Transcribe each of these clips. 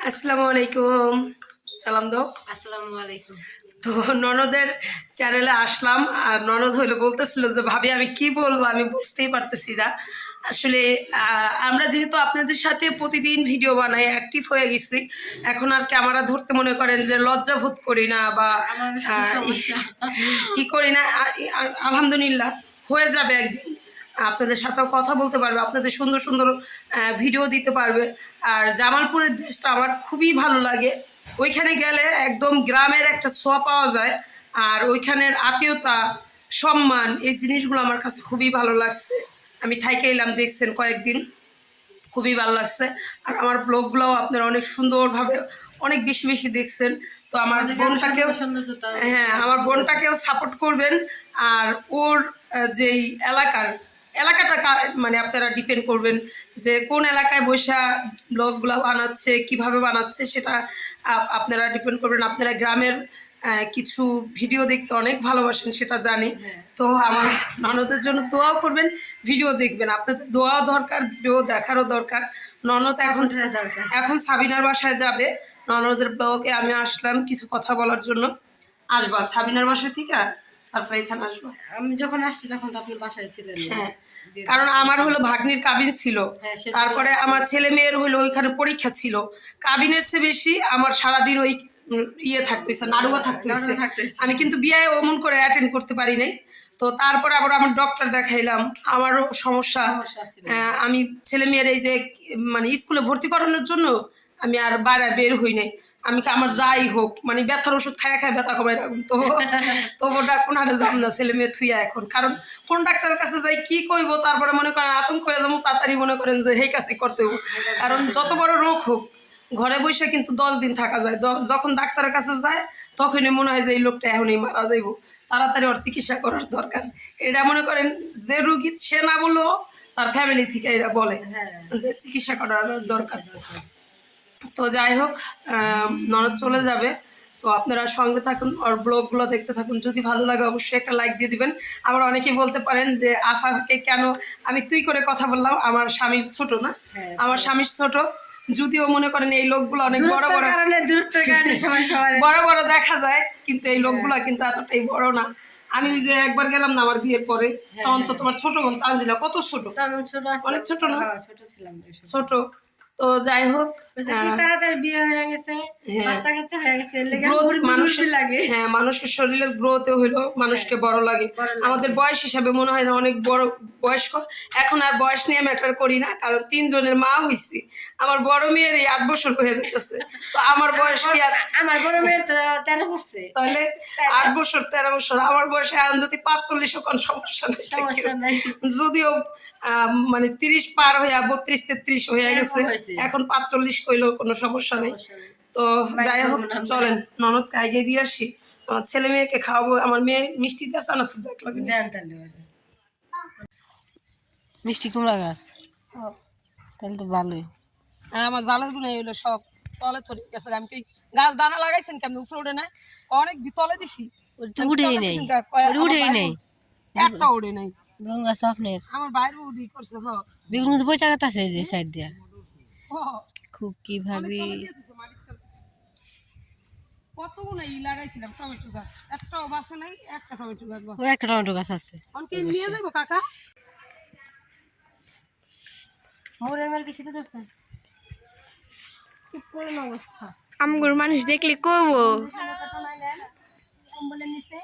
আসসালামু আলাইকুম। সালাম দাও। আসসালামু আলাইকুম। তো ননদের চ্যানেলে আসলাম। আর ননদ হইলো বলতেছিল যে ভাবি আমি কি বলবো আমি বুঝতেই পারতেছি না। আসলে আমরা যেহেতু আপনাদের সাথে প্রতিদিন ভিডিও বানাই, অ্যাক্টিভ হয়ে গেছি, এখন আর ক্যামেরা ধরতে মনে করেন যে লজ্জা বোধ করি না বা আমার সমস্যা করি না। আলহামদুলিল্লাহ হয়ে যাবে একদিন। আপনাদের সাথেও কথা বলতে পারবে, আপনাদের সুন্দর সুন্দর ভিডিও দিতে পারবে। আর জামালপুরের দেশটা আমার খুবই ভালো লাগে। ওইখানে গেলে একদম গ্রামের একটা ছোঁয়া পাওয়া যায়। আর ওইখানের আত্মীয়তা, সম্মান, এই জিনিসগুলো আমার কাছে খুবই ভালো লাগছে। আমি থাইকে এলাম, দেখছেন কয়েকদিন, খুবই ভালো লাগছে। আর আমার ব্লগগুলোও আপনারা অনেক সুন্দরভাবে অনেক বেশি বেশি দেখছেন। তো আমার বোনটাকেও, হ্যাঁ, আমার বোনটাকেও সাপোর্ট করবেন। আর ওর যেই এলাকাটা মানে আপনারা ডিপেন্ড করবেন যে কোন এলাকায় বসে ব্লগগুলো বানাচ্ছে, কিভাবে বানাচ্ছে, সেটা আপনারা ডিপেন্ড করবেন। আপনারা গ্রামের কিছু ভিডিও দেখতে অনেক ভালোবাসেন, সেটা জানি। তো আমার ননদের জন্য দোয়াও করবেন, ভিডিও দেখবেন। আপনাদের দোয়াও দরকার, ভিডিও দেখারও দরকার। ননদ এখন সাবিনার বাসায় যাবে। ননদের ব্লগে আমি আসলাম কিছু কথা বলার জন্য। আসবা সাবিনার বাসায় থেকে, তারপরে এখানে আসবো। আমি যখন আসছি তখন তো আপনি বাসায় ছিলেন। হ্যাঁ, কারণ আমার হলো ভাগ্নির কাবিন ছিল, তারপরে আমার ছেলে মেয়ের হলো ওইখানে পরীক্ষা ছিল। কাবিনের চেয়ে বেশি আমার সারাদিন ওই ইয়ে থাকতেছে, নাড়ুয়া থাকতেছে। আমি কিন্তু বিয়ে অমন করে অ্যাটেন্ড করতে পারি নাই। তো তারপরে আবার আমার ডক্টর দেখাইলাম, আমারও সমস্যা। আমি ছেলে মেয়ের এই যে মানে স্কুলে ভর্তি করানোর জন্য আমি আর বাইরে বের হই নাই। আমি আমার যাই হোক মানে ব্যথার ওষুধ খায় খায় ব্যথা কমাই রাখুন। তো ওটা কোনহারে যাম না ছেলে মেয়ে থুইয়া এখন। কারণ কোন ডাক্তারের কাছে যাই কি কইব, তারপরে মনে করেন আতঙ্ক হয়ে যাবো, তাড়াতাড়ি মনে করেন যে হেই কাছে করতে হইব। কারণ যত বড় রোগ হোক ঘরে বসে কিন্তু 10 দিন থাকা যায়। যখন ডাক্তারের কাছে যায় তখনই মনে হয় যে এই লোকটা এখনই মারা যাইব, তাড়াতাড়ি ওর চিকিৎসা করার দরকার। এটা মনে করেন যে রুগী সে না বললেও তার ফ্যামিলি থেকে এরা বলে যে চিকিৎসা করার দরকার। তো যাই হোক, ননদ চলে যাবে। তো আপনারা সঙ্গে থাকুন, আর ব্লগগুলো দেখতে থাকুন। যদি ভালো লাগে অবশ্যই একটা লাইক দিয়ে দিবেন। আবার অনেকেই বলতে পারেন যে আফাকে কেন আমি তুই করে কথা বললাম। আমার স্বামীর ছোট না, আমার স্বামীর ছোট। যদিও মনে করেন এই লোকগুলো অনেক বড় বড় বড় বড় দেখা যায়, কিন্তু এই লোকগুলো কিন্তু এতটাই বড় না। আমি যে একবার গেলাম না আমার বিয়ের পরে, তখন তো তোমার ছোট বোন তানজিলা কত ছোট, অনেক ছোট না, ছোট। তো যাই হোক, তাড়াতাড়ি বিয়ে হয়ে গেছে, বাচ্চা কাচ্চা হয়ে গেছে, হ্যাঁ, মানুষের শরীরের গ্রোথে হইলো মানুষকে বড় লাগে। আমাদের বয়স হিসাবে মনে হয় না অনেক বড় বয়স্ক। এখন আর বয়স নিয়ে ম্যাটার করি না, কারণ 3 জনের মা হইছি। আমার বড় মেয়ের এই 8 বছর হয়ে যেতেছে। তো আমার বয়স কি আর, আমার বড় মেয়ের তো 13 পড়ছে, তাহলে 8 বছর 13 বছর আমার বয়সে এখন যদি 45 কোন সমস্যা নাই। যদিও মানে 30 পার হইয়া 32-33 হয়ে গেছে, এখন 45 কইলেও কোনো সমস্যা নেই। তো যাই হোক, চলেন ননদকে আগে দিয়ে আসি, আমার ছেলে মেয়েকে খাওয়াবো। আমার মেয়ে মিষ্টি দিয়ে চানাচুর দেখলো, মিষ্টি কুমড়া গাছ, তাহলে তো ভালোই। হ্যাঁ, আমার জালের গুলো এগুলো সব তলে চলে গেছে। আমি কি গাছ দানা লাগাইছেন কেমন উপরে উঠে না, অনেক তলে দিছি, উঠেই নেই, উঠেই নেই, একটা উঠে নাই। বেগুন গাছ আপনার আমার বাইরে উদি করছে। হ্যাঁ, বেগুন গাছ বইচা গাছ আছে যে সাইড দিয়া, খুব কি ভাবি কতগুলো লাগাইছিলাম টমেটো গাছ, একটাও বাসে নাই, একটা টমেটো গাছ বাসে। একটা টমেটো গাছ আছে, অনেকে নিয়ে যাবো কাকা। মোরে আমার বেশি তো দরকার, কি করুন অবস্থা। আমগুর মানুষ দেখলে কব কম্বলের নিচে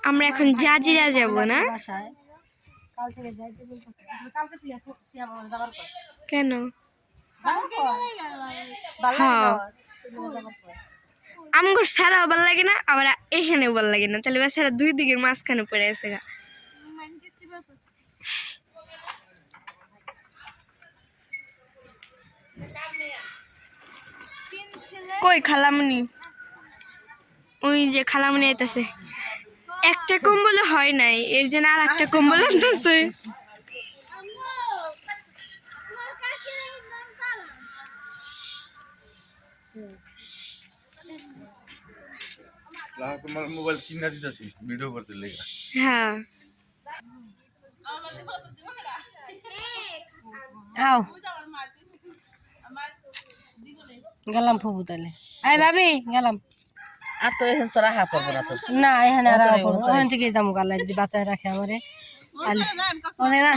আমরা এখন জাজিরা যাব না? কাল থেকে যাইতে বলতে, কালকে থেকে যাবার পর কেন? আমগুর ছাড়াও ভাল লাগে না, আবার এখানেও ভাল লাগে না। তাহলে বেচারা দুই দিকের মাঝখানে পড়ে আছে গা। কই খালামুনি? ওই যে খালামুনি আইতাছে। একটা কম্বলে হয় নাই, এর জন্য আর একটা কম্বল আনতেছে। তোমার মোবাইল কিনা দিতেছি ভিডিও করতে লেগে। হ্যাঁ, আও গেলাম ফুবু তাহলে আই ভাবি গেলাম আর তো এখন তোরা হা করবো না তো না এখানে আর ওখান থেকে যাবো গাল্লা যদি বাঁচায় রাখে আমারে তাহলে অনেক না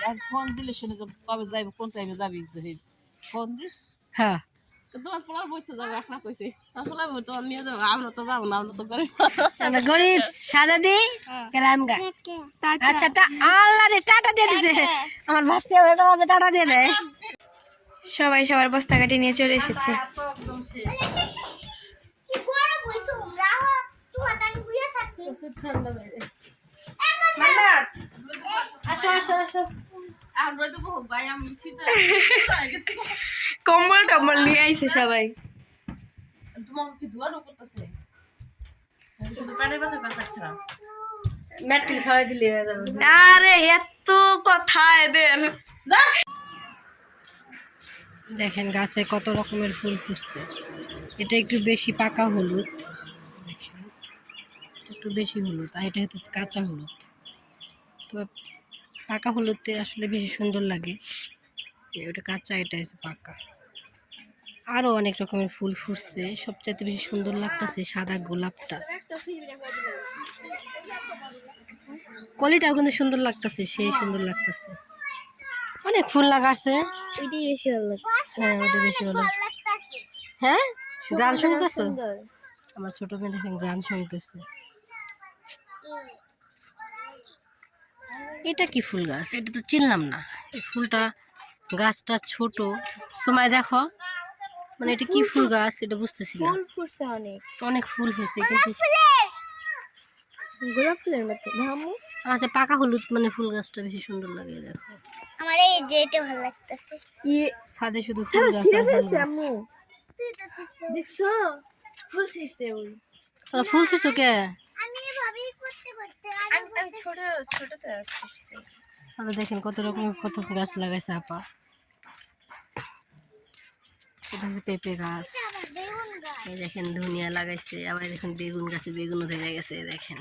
আর ফোন দিলে শুনে কবে যাইব কোন টাইমে যাবি ফোন দিস হ্যাঁ তোমার পোলা বইতে যাবে এখন কইছে পোলা বই তো নিয়ে যাবো আমরা তো যাবো না আমরা তো করে আমরা গরিব সাদা দিই গেলাম গা আচ্ছা আল্লাহ রে টাটা দিয়ে দিছে আমার ভাস্তি আমার টাটা দিয়ে দেয় সবাই সবার বস্তা কাটি নিয়ে চলে এসেছে। আসো আসো আসো আমরা তো বহু ভাই আমি কম্বল টম্বল নিয়ে আইছে সবাই। তোমাকে কি দুয়ার করতেছে শুধু প্যানের বাসা করে পাচ্ছিলাম ম্যাটকিল খাওয়াই দিলে হয়ে যাবে আরে এত কথা এদের। দেখেন গাছে কত রকমের ফুল ফুটছে। এটা একটু বেশি পাকা হলুদ, দেখেন একটু বেশি হলুদ, আর এটা হচ্ছে কাঁচা হলুদ। তো পাকা হলুদে আসলে বেশি সুন্দর লাগে, ওটা কাঁচা, এটা হচ্ছে পাকা। আরও অনেক রকমের ফুল ফুটছে, সবচাইতে বেশি সুন্দর লাগতেছে সাদা গোলাপটা। কলিটাও কিন্তু সুন্দর লাগতেছে, সেই সুন্দর লাগতেছে। অনেক ফুল লাগাচ্ছে, ওইটাই বেশি ভালো লাগছে। হ্যাঁ ওটা বেশি ভালো। হ্যাঁ গান শুনতেছো? আমার ছোট মেয়ে দেখেন গান শুনতেছে। এটা কি ফুল গাছ? এটা তো চিনলাম না। এই ফুলটা, গাছটা ছোট সময় দেখো, মানে এটা কি ফুল গাছ এটা বুঝতেছি না। ফুল ফুটছে অনেক, অনেক ফুল হয়েছে কিন্তু গোলাপ ফুলের মতো। ভামু আচ্ছা পাকা হলুদ মানে ফুল গাছটা বেশি সুন্দর লাগে। দেখো আমার এই যেটা ভালো লাগতেছে, ইয়ে ছাদে শুধু ফুল গাছ আর ফুল গাছ। আম্মু দেখছো ফুল ছিঁড়ছে ওই। ফুল ছিঁড়ছো কে? আমি ভাবি করতে করতে আমি ছোট ছোটতে ছিঁড়ছে। ছাদে দেখেন কত রকমের কত গাছ লাগাইছে আপা। এটা হচ্ছে পেঁপে গাছ, এই দেখেন ধনিয়া লাগাইছে, আবার দেখেন বেগুন গাছে বেগুনও ধরে গেছে। দেখেন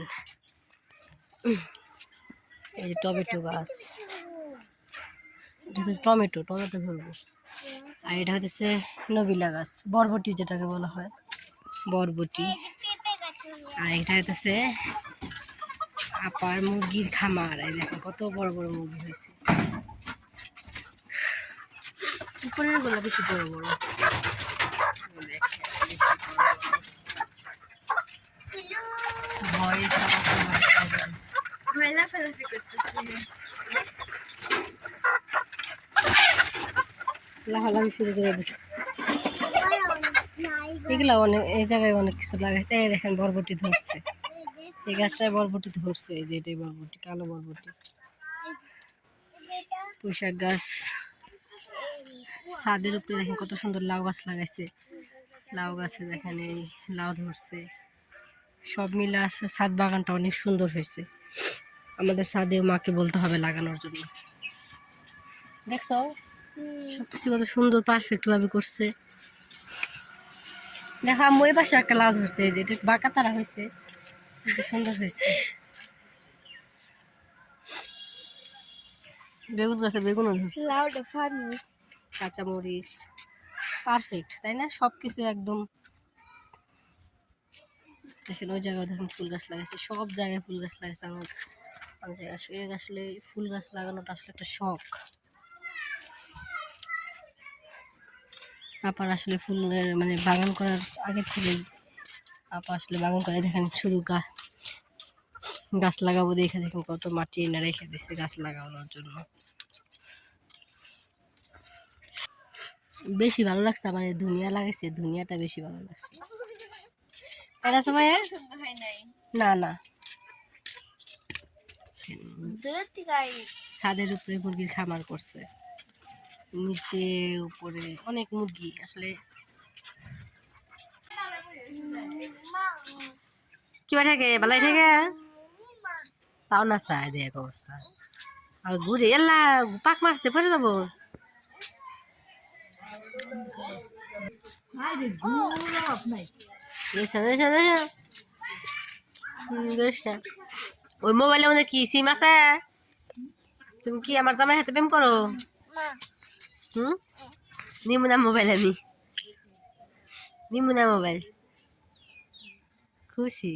এই যে টমেটো গাছ, এটা হচ্ছে টমেটো ধরবো। আর এটা হচ্ছে নবিলা গাছ, বরবটি যেটাকে বলা হয়, বরবটি। আর এটা হচ্ছে আপার মুরগির খামার। এই দেখেন কত বড় বড় মুরগি হয়েছে। উপরের গুলা বেশি বড় বড়। ভয়ে লাফালাফি করতেছে, লাফালাফি শুরু করে দিচ্ছে। এগুলা অনেক, এই জায়গায় অনেক কিছু লাগাইছে। এই দেখেন বরবটি ধরছে, এই গাছটায় বরবটি ধরছে। এই যে এটাই বরবটি, কালো বরবটি। পুঁইশাক গাছ, ছাদের উপরে দেখেন কত সুন্দর লাউ গাছ লাগাইছে। লাউ গাছে দেখেন এই লাউ ধরছে। সব মিলে আসে ছাদ বাগানটা অনেক সুন্দর হয়েছে। আমাদের ছাদেও মাকে বলতে হবে লাগানোর জন্য। দেখছো সবকিছু কত সুন্দর পারফেক্ট ভাবে করছে। দেখো আমি ওই পাশে একটা লাউ ধরছে, এই যে এটা বাঁকা তারা হয়েছে, কিন্তু সুন্দর হয়েছে। বেগুন গাছে বেগুনও ধরছে, লাউটা ফানি, কাঁচামরিচ, পারফেক্ট তাই না? সবকিছু একদম। দেখেন ওই জায়গায় দেখেন ফুল গাছ লাগাইছে, সব জায়গায় ফুল গাছ লাগাইছে। আমার অনেক জায়গায় আসলে ফুল গাছ লাগানোটা আসলে একটা শখ। আপার আসলে ফুলের মানে বাগান করার আগে থেকে আপা আসলে বাগান করে। দেখেন শুধু গাছ লাগাবো দেখে দেখেন কত মাটি এনে রেখে দিচ্ছে গাছ লাগানোর জন্য। বেশি ভালো লাগছে আমার এই ধনিয়া লাগাইছে, ধনিয়াটা বেশি ভালো লাগছে। এটা সময় না না ছাদের উপরে মুরগির খামার করছে, নিচে উপরে অনেক মুরগি। আসলে কিবা থাকে ভালাই থাকে পাও না চায় দেখ অবস্থা। আর ঘুরে এলা পাক মারছে, পরে যাবো। ওই মোবাইলের মধ্যে কি সিম আছে? তুমি কি আমার জামাই হাতে প্রেম করো? নিমু না মোবাইল, আমি নিমু না মোবাইল। খুশি।